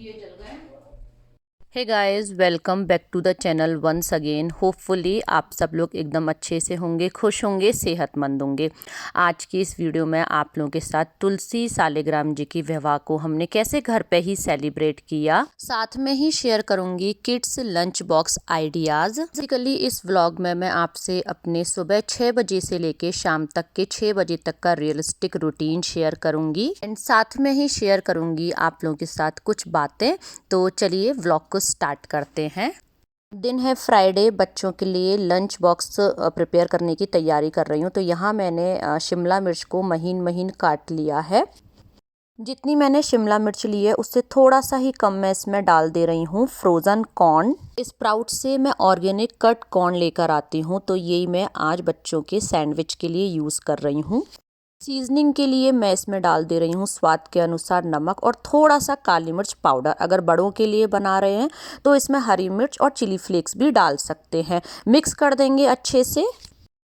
दिए जल गए। Hey guys, welcome back to the channel once again. Hopefully आप सब लोग एकदम अच्छे से होंगे, खुश होंगे, सेहतमंद होंगे। आज की इस वीडियो में आप लोगों के साथ तुलसी सालिग्राम जी की विवाह को हमने कैसे घर पे ही सेलिब्रेट किया, साथ में ही शेयर करूंगी kids lunch box ideas. Basically इस व्लॉग में मैं आपसे अपने सुबह 6 बजे से लेके शाम तक के 6 बजे तक का रियलिस्टिक रूटीन शेयर करूंगी एंड साथ में ही शेयर करूंगी आप लोगों के साथ कुछ बातें। तो चलिए व्लॉग को स्टार्ट करते हैं। दिन है फ्राइडे, बच्चों के लिए लंच बॉक्स प्रिपेयर करने की तैयारी कर रही हूँ। तो यहाँ मैंने शिमला मिर्च को महीन महीन काट लिया है। जितनी मैंने शिमला मिर्च ली है उससे थोड़ा सा ही कम मैं इसमें डाल दे रही हूँ फ्रोज़न कॉर्न। स्प्राउट से मैं ऑर्गेनिक कट कॉर्न लेकर आती हूँ, तो यही मैं आज बच्चों के सैंडविच के लिए यूज़ कर रही हूँ। सीजनिंग के लिए मैं इसमें डाल दे रही हूँ स्वाद के अनुसार नमक और थोड़ा सा काली मिर्च पाउडर। अगर बड़ों के लिए बना रहे हैं तो इसमें हरी मिर्च और चिली फ्लेक्स भी डाल सकते हैं। मिक्स कर देंगे अच्छे से।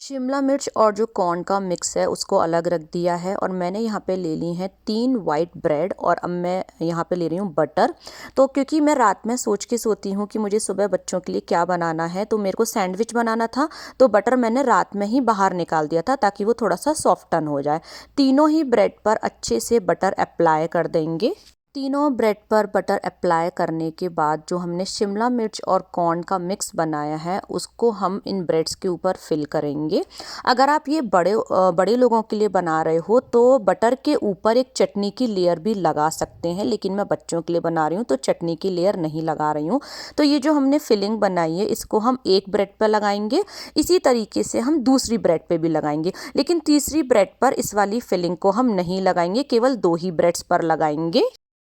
शिमला मिर्च और जो कॉर्न का मिक्स है उसको अलग रख दिया है और मैंने यहाँ पे ले ली हैं 3 वाइट ब्रेड और अब मैं यहाँ पे ले रही हूँ बटर। तो क्योंकि मैं रात में सोच के सोती हूँ कि मुझे सुबह बच्चों के लिए क्या बनाना है, तो मेरे को सैंडविच बनाना था, तो बटर मैंने रात में ही बाहर निकाल दिया था ताकि वो थोड़ा सा सॉफ्टन हो जाए। तीनों ही ब्रेड पर अच्छे से बटर अप्लाई कर देंगे। तीनों ब्रेड पर बटर अप्लाई करने के बाद जो हमने शिमला मिर्च और कॉर्न का मिक्स बनाया है उसको हम इन ब्रेड्स के ऊपर फिल करेंगे। अगर आप ये बड़े लोगों के लिए बना रहे हो तो बटर के ऊपर एक चटनी की लेयर भी लगा सकते हैं, लेकिन मैं बच्चों के लिए बना रही हूँ तो चटनी की लेयर नहीं लगा रही हूँ। तो ये जो हमने फिलिंग बनाई है इसको हम एक ब्रेड पर लगाएंगे, इसी तरीके से हम दूसरी ब्रेड पे भी लगाएंगे, लेकिन तीसरी ब्रेड पर इस वाली फिलिंग को हम नहीं लगाएंगे, केवल 2 ही ब्रेड्स पर लगाएंगे।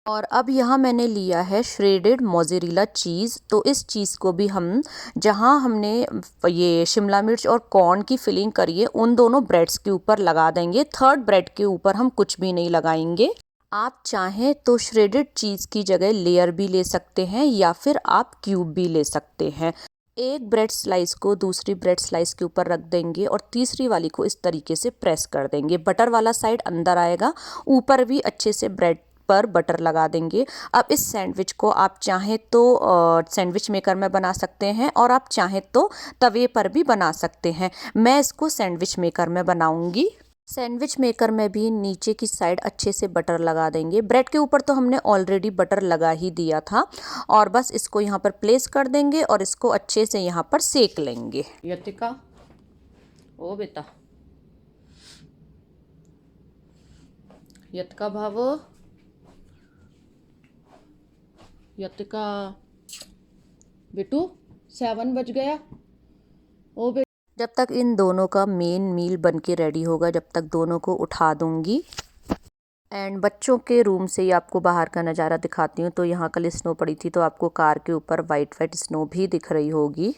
और अब यहाँ मैंने लिया है श्रेडेड मोज़रेला चीज़। तो इस चीज़ को भी हम, जहाँ हमने ये शिमला मिर्च और कॉर्न की फिलिंग करी है उन दोनों ब्रेड्स के ऊपर लगा देंगे। थर्ड ब्रेड के ऊपर हम कुछ भी नहीं लगाएंगे। आप चाहें तो श्रेडेड चीज़ की जगह लेयर भी ले सकते हैं या फिर आप क्यूब भी ले सकते हैं। एक ब्रेड स्लाइस को दूसरी ब्रेड स्लाइस के ऊपर रख देंगे और तीसरी वाली को इस तरीके से प्रेस कर देंगे। बटर वाला साइड अंदर आएगा, ऊपर भी अच्छे से ब्रेड पर बटर लगा देंगे। अब इस सैंडविच को आप चाहें तो सैंडविच मेकर में बना सकते हैं और आप चाहें तो तवे पर भी बना सकते हैं। मैं इसको सैंडविच मेकर में बनाऊंगी। सैंडविच मेकर में भी नीचे की साइड अच्छे से बटर लगा देंगे। ब्रेड के ऊपर तो हमने ऑलरेडी बटर लगा ही दिया था और बस इसको यहाँ पर प्लेस कर देंगे और इसको अच्छे से यहाँ पर सेक लेंगे। यतिका, ओ बेटा, यतिका भावो, यतिका, बेटू 7 बज गया। ओ बेटा, जब तक इन दोनों का मेन मील बन के रेडी होगा जब तक दोनों को उठा दूंगी। एंड बच्चों के रूम से ही आपको बाहर का नज़ारा दिखाती हूँ। तो यहाँ कल स्नो पड़ी थी तो आपको कार के ऊपर वाइट वाइट स्नो भी दिख रही होगी।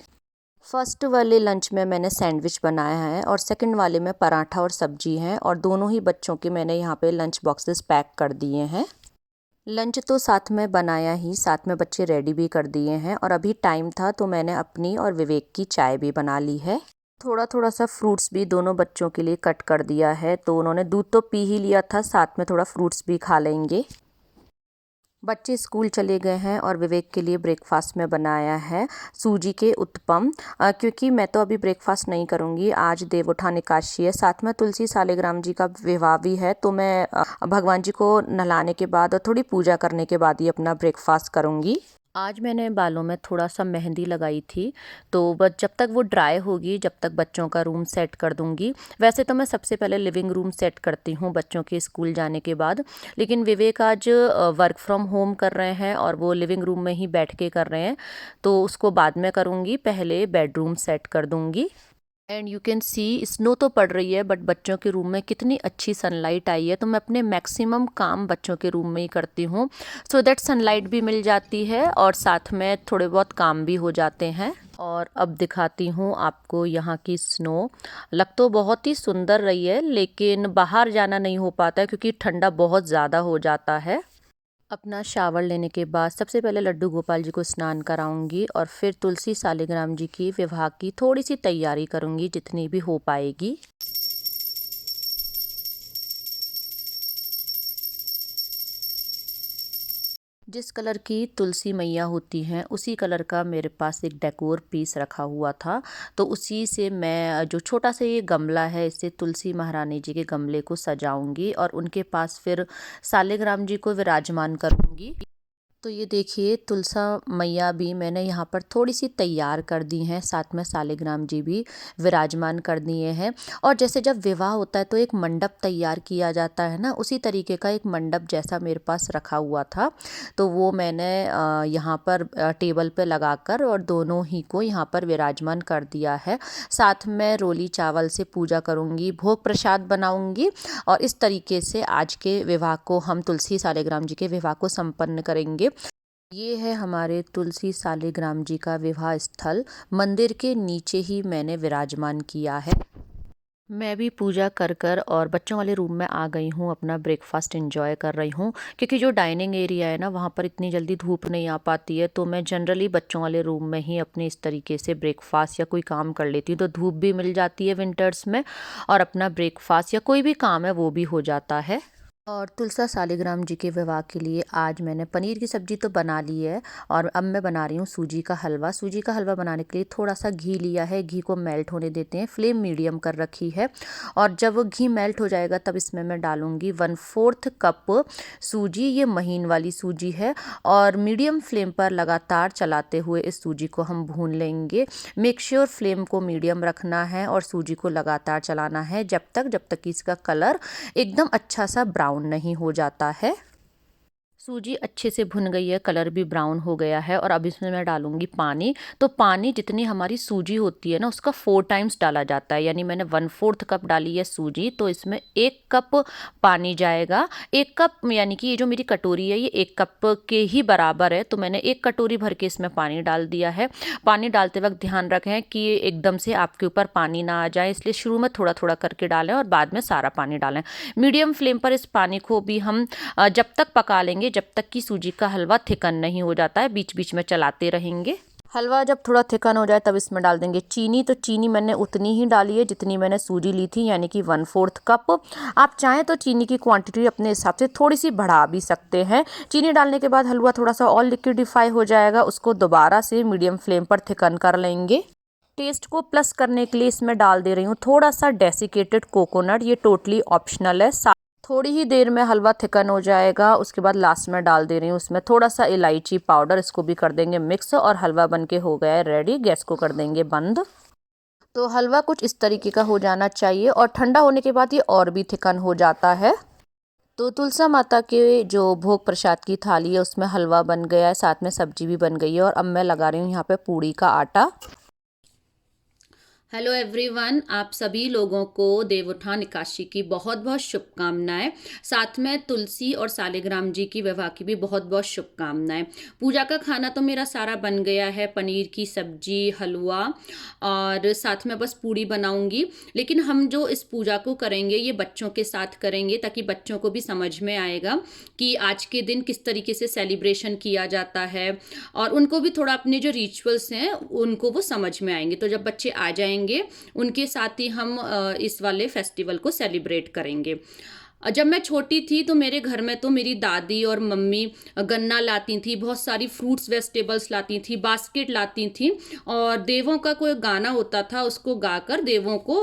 फर्स्ट वाले लंच में मैंने सैंडविच बनाया है और सेकंड वाले में पराठा और सब्जी है और दोनों ही बच्चों के मैंने यहाँ पे लंच बॉक्सेस पैक कर दिए हैं। लंच तो साथ में बनाया ही, साथ में बच्चे रेडी भी कर दिए हैं और अभी टाइम था तो मैंने अपनी और विवेक की चाय भी बना ली है। थोड़ा थोड़ा सा फ्रूट्स भी दोनों बच्चों के लिए कट कर दिया है, तो उन्होंने दूध तो पी ही लिया था, साथ में थोड़ा फ्रूट्स भी खा लेंगे। बच्चे स्कूल चले गए हैं और विवेक के लिए ब्रेकफास्ट में बनाया है सूजी के उत्पम। क्योंकि मैं तो अभी ब्रेकफास्ट नहीं करूँगी, आज देवउठान एकादशी है, साथ में तुलसी सालिग्राम जी का विवाह भी है, तो मैं भगवान जी को नहलाने के बाद और थोड़ी पूजा करने के बाद ही अपना ब्रेकफास्ट करूँगी। आज मैंने बालों में थोड़ा सा मेहंदी लगाई थी, तो बस जब तक वो ड्राई होगी जब तक बच्चों का रूम सेट कर दूंगी। वैसे तो मैं सबसे पहले लिविंग रूम सेट करती हूँ बच्चों के स्कूल जाने के बाद, लेकिन विवेक आज वर्क फ्रॉम होम कर रहे हैं और वो लिविंग रूम में ही बैठ के कर रहे हैं, तो उसको बाद में करूँगी, पहले बेडरूम सेट कर दूँगी। And you can see snow तो पड़ रही है बट बच्चों के रूम में कितनी अच्छी सनलाइट आई है, तो मैं अपने मैक्सिमम काम बच्चों के रूम में ही करती हूँ, सो दैट सनलाइट भी मिल जाती है और साथ में थोड़े बहुत काम भी हो जाते हैं। और अब दिखाती हूँ आपको यहाँ की स्नो। लग तो बहुत ही सुंदर रही है लेकिन बाहर जाना नहीं हो पाता है क्योंकि ठंडा बहुत ज़्यादा हो जाता है। अपना शावर लेने के बाद सबसे पहले लड्डू गोपाल जी को स्नान कराऊंगी और फिर तुलसी सालिग्राम जी की विवाह की थोड़ी सी तैयारी करूंगी जितनी भी हो पाएगी। जिस कलर की तुलसी मैया होती हैं उसी कलर का मेरे पास एक डेकोर पीस रखा हुआ था, तो उसी से मैं जो छोटा सा ये गमला है इससे तुलसी महारानी जी के गमले को सजाऊंगी और उनके पास फिर सालिग्राम जी को विराजमान करूंगी। तो ये देखिए तुलसा मैया भी मैंने यहाँ पर थोड़ी सी तैयार कर दी हैं, साथ में सालिग्राम जी भी विराजमान कर दिए हैं। और जैसे जब विवाह होता है तो एक मंडप तैयार किया जाता है ना, उसी तरीके का एक मंडप जैसा मेरे पास रखा हुआ था, तो वो मैंने यहाँ पर टेबल पे लगाकर और दोनों ही को यहाँ पर विराजमान कर दिया है। साथ में रोली चावल से पूजा करूँगी, भोग प्रसाद बनाऊँगी और इस तरीके से आज के विवाह को हम तुलसी सालिग्राम जी के विवाह को संपन्न करेंगे। ये है हमारे तुलसी सालिग्राम जी का विवाह स्थल, मंदिर के नीचे ही मैंने विराजमान किया है। मैं भी पूजा कर कर और बच्चों वाले रूम में आ गई हूँ, अपना ब्रेकफास्ट एंजॉय कर रही हूँ, क्योंकि जो डाइनिंग एरिया है ना वहाँ पर इतनी जल्दी धूप नहीं आ पाती है, तो मैं जनरली बच्चों वाले रूम में ही अपने इस तरीके से ब्रेकफास्ट या कोई काम कर लेती हूँ, तो धूप भी मिल जाती है विंटर्स में और अपना ब्रेकफास्ट या कोई भी काम है वो भी हो जाता है। और तुलसा सालिग्राम जी के विवाह के लिए आज मैंने पनीर की सब्ज़ी तो बना ली है और अब मैं बना रही हूँ सूजी का हलवा। सूजी का हलवा बनाने के लिए थोड़ा सा घी लिया है, घी को मेल्ट होने देते हैं, फ्लेम मीडियम कर रखी है और जब वो घी मेल्ट हो जाएगा तब इसमें मैं डालूँगी 1/4 कप सूजी। ये महीन वाली सूजी है और मीडियम फ्लेम पर लगातार चलाते हुए इस सूजी को हम भून लेंगे। मेक श्योर फ्लेम को मीडियम रखना है और सूजी को लगातार चलाना है जब तक कि इसका कलर एकदम अच्छा सा ब्राउन नहीं हो जाता है। सूजी अच्छे से भुन गई है, कलर भी ब्राउन हो गया है और अब इसमें मैं डालूंगी पानी। तो पानी जितनी हमारी सूजी होती है ना उसका 4 टाइम्स डाला जाता है, यानी मैंने 1/4 कप डाली है सूजी, तो इसमें 1 कप पानी जाएगा। 1 कप यानी कि ये जो मेरी कटोरी है ये 1 कप के ही बराबर है, तो मैंने 1 कटोरी भर के इसमें पानी डाल दिया है। पानी डालते वक्त ध्यान रखें कि एकदम से आपके ऊपर पानी ना आ जाए, इसलिए शुरू में थोड़ा थोड़ा करके डालें और बाद में सारा पानी डालें। मीडियम फ्लेम पर इस पानी को भी हम जब तक पका लेंगे जब तक कि सूजी का हलवा थिकन नहीं हो जाता है, बीच बीच में चलाते रहेंगे। हलवा जब थोड़ा थिकन हो जाए तब इसमें डाल देंगे चीनी। तो चीनी मैंने उतनी ही डाली है जितनी मैंने सूजी ली थी, यानी कि 1/4 कप। आप चाहें तो चीनी की क्वांटिटी अपने हिसाब से थोड़ी सी बढ़ा भी सकते हैं। चीनी डालने के बाद हलवा थोड़ा सा और लिक्विडिफाई हो जाएगा, उसको दोबारा से मीडियम फ्लेम पर थिकन कर लेंगे। टेस्ट को प्लस करने के लिए इसमें डाल दे रही हूँ थोड़ा सा डेसिकेटेड कोकोनट, ये टोटली ऑप्शनल है। थोड़ी ही देर में हलवा थिकन हो जाएगा, उसके बाद लास्ट में डाल दे रही हूँ उसमें थोड़ा सा इलायची पाउडर, इसको भी कर देंगे मिक्स और हलवा बनके हो गया है रेडी। गैस को कर देंगे बंद। तो हलवा कुछ इस तरीके का हो जाना चाहिए और ठंडा होने के बाद ये और भी थिकन हो जाता है। तो तुलसा माता के जो भोग प्रसाद की थाली है उसमें हलवा बन गया है, साथ में सब्जी भी बन गई है और अब मैं लगा रही हूँ यहाँ पे पूड़ी का आटा। हेलो एवरीवन, आप सभी लोगों को देवोत्थान एकादशी की बहुत बहुत शुभकामनाएं। साथ में तुलसी और सालिग्राम जी की विवाह की भी बहुत बहुत शुभकामनाएं। पूजा का खाना तो मेरा सारा बन गया है, पनीर की सब्जी, हलवा और साथ में बस पूड़ी बनाऊंगी। लेकिन हम जो इस पूजा को करेंगे ये बच्चों के साथ करेंगे ताकि बच्चों को भी समझ में आएगा कि आज के दिन किस तरीके से सेलिब्रेशन किया जाता है और उनको भी थोड़ा अपने जो रिचुअल्स हैं उनको वो समझ में आएंगे। तो जब बच्चे आ जाएंगे उनके साथ ही हम इस वाले फेस्टिवल को सेलिब्रेट करेंगे। जब मैं छोटी थी तो मेरे घर में तो मेरी दादी और मम्मी गन्ना लाती थी, बहुत सारी फ्रूट्स वेजिटेबल्स लाती थी, बास्केट लाती थी और देवों का कोई गाना होता था उसको गाकर देवों को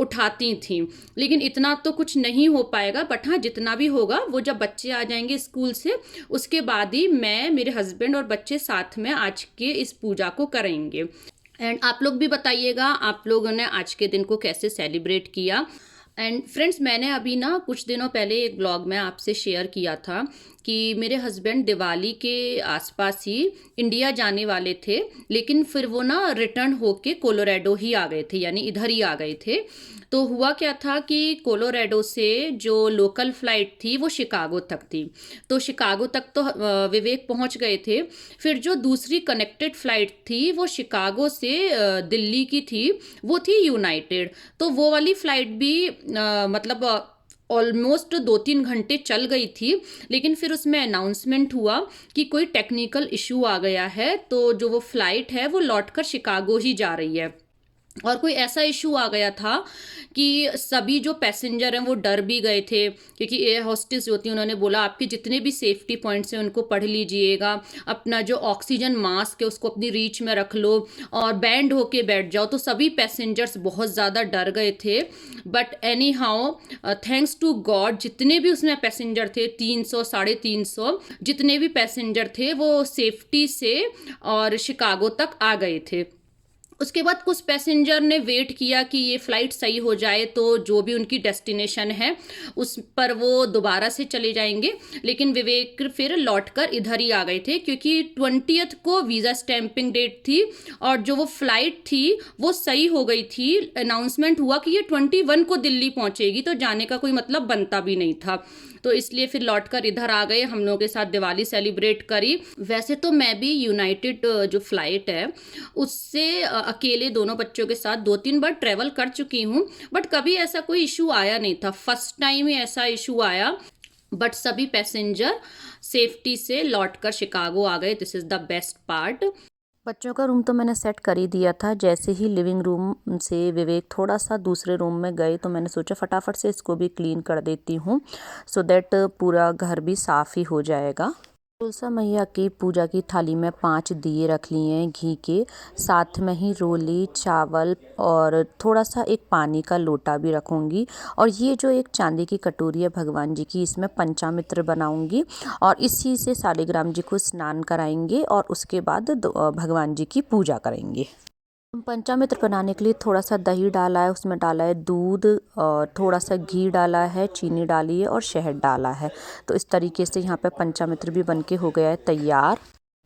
उठाती थी। लेकिन इतना तो कुछ नहीं हो पाएगा, बट हाँ जितना भी होगा वो जब बच्चे आ जाएंगे स्कूल से उसके बाद ही मैं, मेरे हस्बैंड और बच्चे साथ में आज के इस पूजा को करेंगे। एंड आप लोग भी बताइएगा आप लोगों ने आज के दिन को कैसे सेलिब्रेट किया। एंड फ्रेंड्स, मैंने अभी ना कुछ दिनों पहले एक ब्लॉग में आपसे शेयर किया था कि मेरे हस्बैंड दिवाली के आसपास ही इंडिया जाने वाले थे, लेकिन फिर वो ना रिटर्न होके कोलोराडो ही आ गए थे, यानी इधर ही आ गए थे। तो हुआ क्या था कि कोलोराडो से जो लोकल फ़्लाइट थी वो शिकागो तक थी, तो शिकागो तक तो विवेक पहुंच गए थे। फिर जो दूसरी कनेक्टेड फ़्लाइट थी वो शिकागो से दिल्ली की थी, वो थी यूनाइटेड। तो वो वाली फ़्लाइट भी मतलब ऑलमोस्ट 2-3 घंटे चल गई थी, लेकिन फिर उसमें अनाउंसमेंट हुआ कि कोई टेक्निकल इशू आ गया है, तो जो वो फ़्लाइट है वो लौटकर शिकागो ही जा रही है। और कोई ऐसा इशू आ गया था कि सभी जो पैसेंजर हैं वो डर भी गए थे, क्योंकि एयर होस्टेस जो होती हैं उन्होंने बोला आपके जितने भी सेफ्टी पॉइंट्स हैं उनको पढ़ लीजिएगा, अपना जो ऑक्सीजन मास्क है उसको अपनी रीच में रख लो और बैंड होके बैठ जाओ। तो सभी पैसेंजर्स बहुत ज़्यादा डर गए थे, but anyhow thanks to God जितने भी उसमें पैसेंजर थे 300 350 जितने भी पैसेंजर थे वो सेफ्टी से और शिकागो तक आ गए थे। उसके बाद कुछ पैसेंजर ने वेट किया कि ये फ़्लाइट सही हो जाए तो जो भी उनकी डेस्टिनेशन है उस पर वो दोबारा से चले जाएंगे, लेकिन विवेक फिर लौटकर इधर ही आ गए थे क्योंकि 20th को वीज़ा स्टैंपिंग डेट थी और जो वो फ़्लाइट थी वो सही हो गई थी। अनाउंसमेंट हुआ कि ये 21 को दिल्ली पहुंचेगी, तो जाने का कोई मतलब बनता भी नहीं था, तो इसलिए फिर लौटकर इधर आ गए, हम लोगों के साथ दिवाली सेलिब्रेट करी। वैसे तो मैं भी यूनाइटेड जो फ़्लाइट है उससे अकेले दोनों बच्चों के साथ 2-3 बार ट्रैवल कर चुकी हूँ, बट कभी ऐसा कोई इशू आया नहीं था, फर्स्ट टाइम ही ऐसा इशू आया। बट सभी पैसेंजर सेफ्टी से लौटकर शिकागो आ गए, this is the best part. बच्चों का रूम तो मैंने सेट कर ही दिया था। जैसे ही लिविंग रूम से विवेक थोड़ा सा दूसरे रूम में गए तो मैंने सोचा फटाफट से इसको भी क्लीन कर देती हूँ, सो दैट पूरा घर भी साफ़ ही हो जाएगा। तुलसा मैया की पूजा की थाली में 5 दिए रख लिए हैं घी के, साथ में ही रोली चावल और थोड़ा सा एक पानी का लोटा भी रखूँगी। और ये जो एक चांदी की कटोरी है भगवान जी की, इसमें पंचामृत बनाऊँगी और इसी से शालिग्राम जी को स्नान कराएंगे और उसके बाद भगवान जी की पूजा करेंगे। पंचामृत बनाने के लिए थोड़ा सा दही डाला है, उसमें डाला है दूध और थोड़ा सा घी डाला है, चीनी डाली है और शहद डाला है। तो इस तरीके से यहाँ पे पंचामृत भी बनके हो गया है तैयार।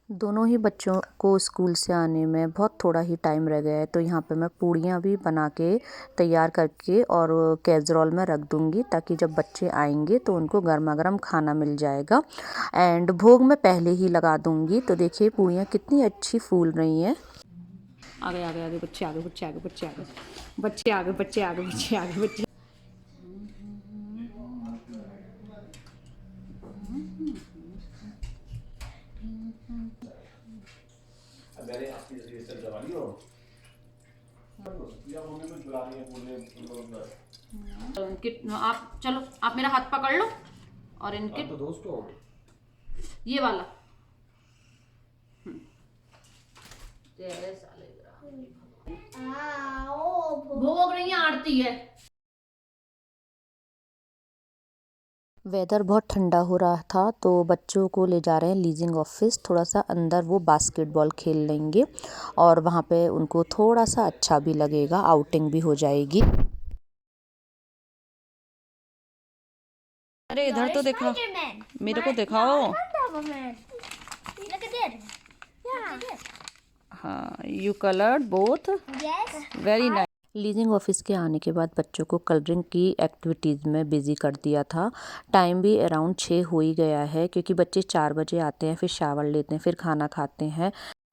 दोनों ही बच्चों को स्कूल से आने में बहुत थोड़ा ही टाइम रह गया है, तो यहाँ पे मैं पूड़ियाँ भी बना के तैयार करके और कैसरोल में रख दूँगी ताकि जब बच्चे आएंगे तो उनको गर्मा गर्म खाना मिल जाएगा। एंड भोग मैं पहले ही लगा दूँगी। तो देखिए पूड़ियाँ कितनी अच्छी फूल रही हैं। आगे आगे आगे बच्चे आगे बच्चे आगे बच्चे आगे बच्चे आगे बच्चे आगे बच्चे आगे बच्चे। आप चलो, आप मेरा हाथ पकड़ लो और इनके तो दोस्तों ये वाला भोग नहीं आरती है। वेदर बहुत ठंडा हो रहा था तो बच्चों को ले जा रहे हैं लीजिंग ऑफिस, थोड़ा सा अंदर वो बास्केटबॉल खेल लेंगे और वहाँ पे उनको थोड़ा सा अच्छा भी लगेगा, आउटिंग भी हो जाएगी। अरे इधर तो देखा, मेरे को दिखाओ। हाँ, you coloured both, very nice. Leasing office के आने के बाद बच्चों को कलरिंग की एक्टिविटीज़ में बिज़ी कर दिया था। टाइम भी अराउंड 6 हो ही गया है क्योंकि बच्चे 4 बजे आते हैं, फिर शावर लेते हैं, फिर खाना खाते हैं।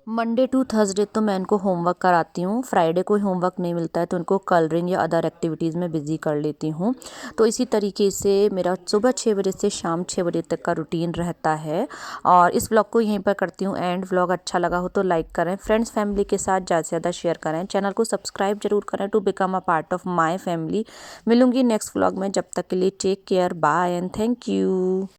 मंडे टू थर्सडे तो मैं इनको होमवर्क कराती हूँ, फ्राइडे को होमवर्क नहीं मिलता है तो उनको कलरिंग या अदर एक्टिविटीज़ में बिज़ी कर लेती हूँ। तो इसी तरीके से मेरा सुबह 6 बजे से शाम 6 बजे तक का रूटीन रहता है और इस व्लॉग को यहीं पर करती हूँ एंड। व्लॉग अच्छा लगा हो तो लाइक करें, फ्रेंड्स फैमिली के साथ ज़्यादा से ज़्यादा शेयर करें, चैनल को सब्सक्राइब जरूर करें to become a part of my family. मिलूंगी नेक्स्ट व्लॉग में, जब तक के लिए take care, bye and thank you.